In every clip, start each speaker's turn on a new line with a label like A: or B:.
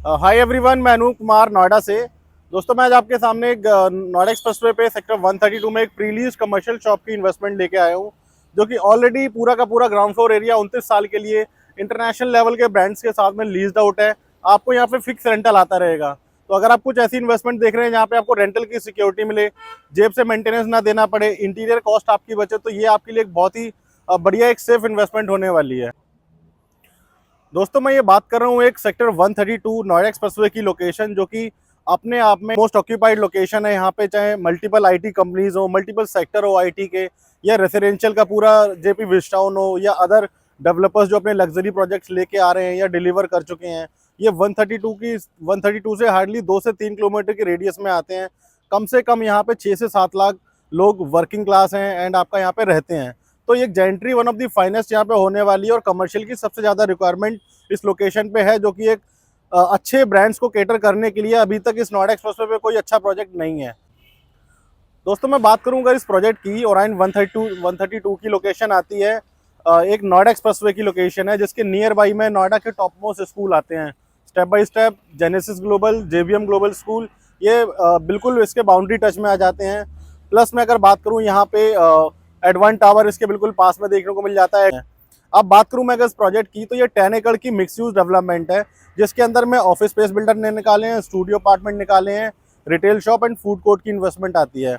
A: Hi everyone, मैं अनूप कुमार नोएडा से। दोस्तों, मैं आज आपके सामने एक नोएडा एक्सप्रेसवे पे सेक्टर 132 में एक प्रीलीज कमर्शियल शॉप की इन्वेस्टमेंट लेके आया हूँ, जो कि ऑलरेडी पूरा का पूरा ग्राउंड फ्लोर एरिया 29 साल के लिए इंटरनेशनल लेवल के ब्रांड्स के साथ में लीज्ड आउट है। आपको यहाँ पे फिक्स रेंटल आता रहेगा। तो अगर आप कुछ ऐसी इन्वेस्टमेंट देख रहे हैं जहाँ पे आपको रेंटल की सिक्योरिटी मिले, जेब से मेंटेनेंस ना देना पड़े, इंटीरियर कॉस्ट आपकी बचे, तो ये आपके लिए एक बहुत ही बढ़िया एक सेफ इन्वेस्टमेंट होने वाली है। दोस्तों, मैं ये बात कर रहा हूँ एक सेक्टर 132 नोएडा एक्सप्रेसवे की लोकेशन, जो कि अपने आप में मोस्ट ऑक्यूपाइड लोकेशन है। यहाँ पे चाहे मल्टीपल आईटी कंपनीज हो, मल्टीपल सेक्टर हो आईटी के, या रेसिडेंशियल का पूरा जेपी विस्टाउन हो, या अदर डेवलपर्स जो अपने लग्जरी प्रोजेक्ट्स लेके आ रहे हैं या डिलीवर कर चुके हैं, ये 132 से हार्डली 2 से 3 किलोमीटर के रेडियस में आते हैं। कम से कम यहाँ पे 6 से 7 लाख लोग वर्किंग क्लास हैं एंड आपका यहाँ पे रहते हैं। तो ये gentry one of the finest यहाँ पे होने वाली है, और कमर्शियल की सबसे ज़्यादा रिक्वायरमेंट इस लोकेशन पे है, जो कि एक अच्छे ब्रांड्स को केटर करने के लिए अभी तक इस नोएडा एक्सप्रेसवे पे कोई अच्छा प्रोजेक्ट नहीं है। दोस्तों, मैं बात करूंगा इस प्रोजेक्ट की, ओराइन 132 की लोकेशन आती है। एक नोएडा एक्सप्रेसवे की लोकेशन है, जिसके नियर बाई में नोएडा के टॉप मोस्ट स्कूल आते हैं। Step by step Genesis Global, JBM Global school, ये बिल्कुल इसके बाउंड्री टच में आ जाते हैं। प्लस मैं अगर बात करूँ यहाँ पे एडवान टावर इसके बिल्कुल पास में देखने को मिल जाता है। अब बात करूं मैं अगर इस प्रोजेक्ट की, तो ये 10 एकड़ की मिक्स यूज डेवलपमेंट है, जिसके अंदर में ऑफिस स्पेस बिल्डर ने निकाले हैं, स्टूडियो अपार्टमेंट निकाले हैं, retail shop and food court की इन्वेस्टमेंट आती है।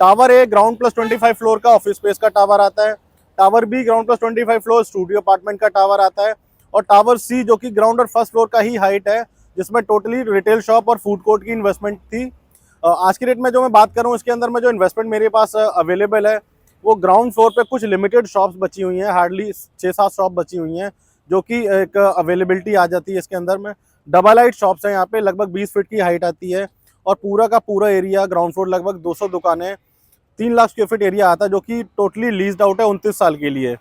A: Tower A ground plus 25 floor का ऑफिस स्पेस का टावर आता है। Tower B ground plus 25 floor studio apartment का टावर आता है। और टावर सी, जो कि ग्राउंड और फर्स्ट फ्लोर का ही हाइट है, जिसमें टोटली रिटेल शॉप और फूड कोर्ट की इन्वेस्टमेंट थी। आज की डेट में जो मैं बात कर रहा हूँ, इसके अंदर में जो इन्वेस्टमेंट मेरे पास अवेलेबल है, वो ग्राउंड फ्लोर पे कुछ लिमिटेड शॉप्स बची हुई हैं, हार्डली 6-7 शॉप बची हुई हैं, जो कि एक अवेलेबिलिटी आ जाती है इसके अंदर में। डबल हाइट शॉप्स हैं यहाँ पे, लगभग 20 फीट की हाइट आती है, और पूरा का पूरा एरिया ग्राउंड फ्लोर लगभग 200 दुकानें, 3 लाख स्क्वायर फीट एरिया आता है, जो कि टोटली लीज्ड आउट है 29 साल के लिए।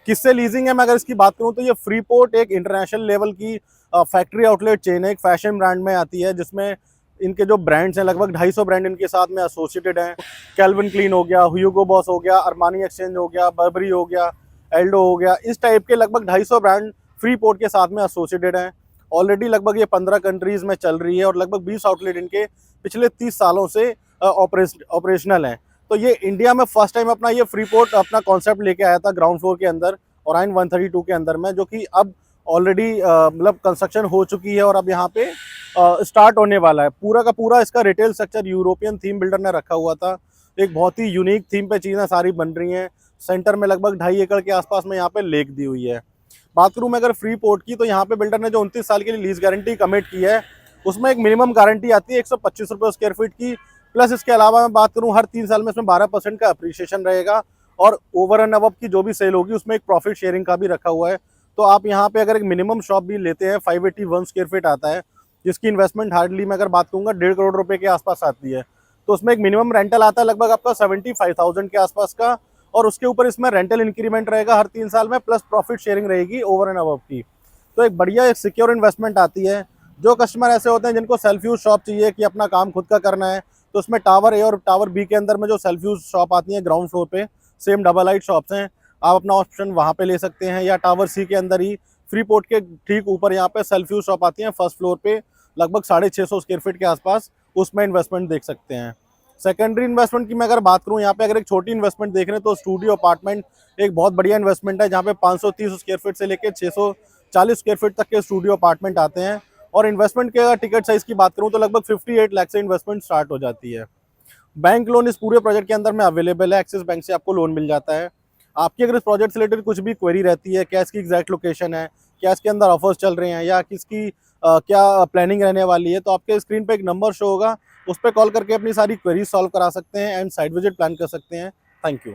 A: किससे लीजिंग है, मैं अगर इसकी बात करूँ तो ये फ्रीपोर्ट एक इंटरनेशनल लेवल की फैक्ट्री आउटलेट चेन है, एक फैशन ब्रांड में आती है, जिसमें इनके जो ब्रांड्स हैं लगभग 250 ब्रांड इनके साथ में एसोसिएटेड हैं। कैल्विन क्लीन हो गया, ह्यूगो बॉस हो गया, अरमानी एक्सचेंज हो गया, बर्बरी हो गया, एल्डो हो गया, इस टाइप के लगभग 250 ब्रांड फ्रीपोर्ट के साथ में एसोसिएटेड हैं। ऑलरेडी लगभग ये 15 कंट्रीज में चल रही है, और लगभग 20 आउटलेट इनके पिछले 30 सालों से ऑपरेशनल हैं। तो ये इंडिया में फर्स्ट टाइम अपना ये फ्रीपोर्ट अपना कॉन्सेप्ट लेके आया था ग्राउंड फ्लोर के अंदर, ओराइन 132 के अंदर में, जो कि अब ऑलरेडी मतलब कंस्ट्रक्शन हो चुकी है, और अब यहाँ पे स्टार्ट होने वाला है। पूरा का पूरा इसका retail structure European theme builder ने रखा हुआ था। एक बहुत ही यूनिक थीम पे चीज़ें सारी बन रही हैं। सेंटर में लगभग 2.5 एकड़ के आसपास में यहाँ पे लेक दी हुई है। बात करूँ मैं अगर फ्री पोर्ट की, तो यहाँ पे बिल्डर ने जो 29 साल के लिए लीज गारंटी कमिट की है, उसमें एक मिनिमम गारंटी आती है 125 रुपये स्क्वायर फीट की। प्लस इसके अलावा मैं बात करूँ, हर 3 साल में इसमें 12% का अप्रिशिएशन रहेगा, और ओवर एंड अबव की जो भी सेल होगी उसमें एक प्रॉफिट शेयरिंग का भी रखा हुआ है। तो आप यहाँ पे अगर एक मिनिमम शॉप भी लेते हैं, 581 स्क्वायर फीट आता है, जिसकी इन्वेस्टमेंट हार्डली मैं अगर बात करूँगा 1.5 करोड़ रुपए के आसपास आती है। तो उसमें एक मिनिमम रेंटल आता है लगभग आपका 75,000 के आसपास का, और उसके ऊपर इसमें रेंटल इंक्रीमेंट रहेगा हर 3 साल में, प्लस प्रॉफिट शेयरिंग रहेगी ओवर एंड अबव की। तो एक बढ़िया एक सिक्योर इन्वेस्टमेंट आती है। जो कस्टमर ऐसे होते हैं जिनको सेल्फ यूज शॉप चाहिए कि अपना काम खुद का करना है, तो उसमें टावर ए और टावर बी के अंदर में जो सेल्फ यूज शॉप आती है ग्राउंड फ्लोर पे, सेम डबल हाइट शॉप्स हैं, आप अपना ऑप्शन वहाँ पे ले सकते हैं। या टावर सी के अंदर ही फ्रीपोर्ट के ठीक ऊपर यहाँ पे सेल्फ यूज शॉप आती है फर्स्ट फ्लोर पे, लगभग 650 स्क्वायर फीट के आसपास, उसमें इन्वेस्टमेंट देख सकते हैं। सेकेंडरी इन्वेस्टमेंट की मैं अगर बात करूँ, यहाँ पे अगर एक छोटी इन्वेस्टमेंट देख रहे हैं, तो स्टूडियो अपार्टमेंट एक बहुत बढ़िया इन्वेस्टमेंट है, जहाँ पे 530 स्क्वायर फीट से लेकर 640 स्क्वायर फीट तक के स्टूडियो अपार्टमेंट आते हैं। और इन्वेस्टमेंट के अगर टिकट साइज की बात करूँ, तो लगभग 58 लाख से इन्वेस्टमेंट स्टार्ट हो जाती है। बैंक लोन इस पूरे प्रोजेक्ट के अंदर में अवेलेबल है, एक्सिस बैंक से आपको लोन मिल जाता है। आपकी अगर इस प्रोजेक्ट से रिलेटेड कुछ भी क्वेरी रहती है, क्या इसकी एग्जैक्ट लोकेशन है, क्या इसके अंदर ऑफर्स चल रहे हैं, या किसकी क्या प्लानिंग रहने वाली है, तो आपके स्क्रीन पे एक नंबर शो होगा, उस पर कॉल करके अपनी सारी क्वेरीज सॉल्व करा सकते हैं एंड साइट विजिट प्लान कर सकते हैं। Thank you.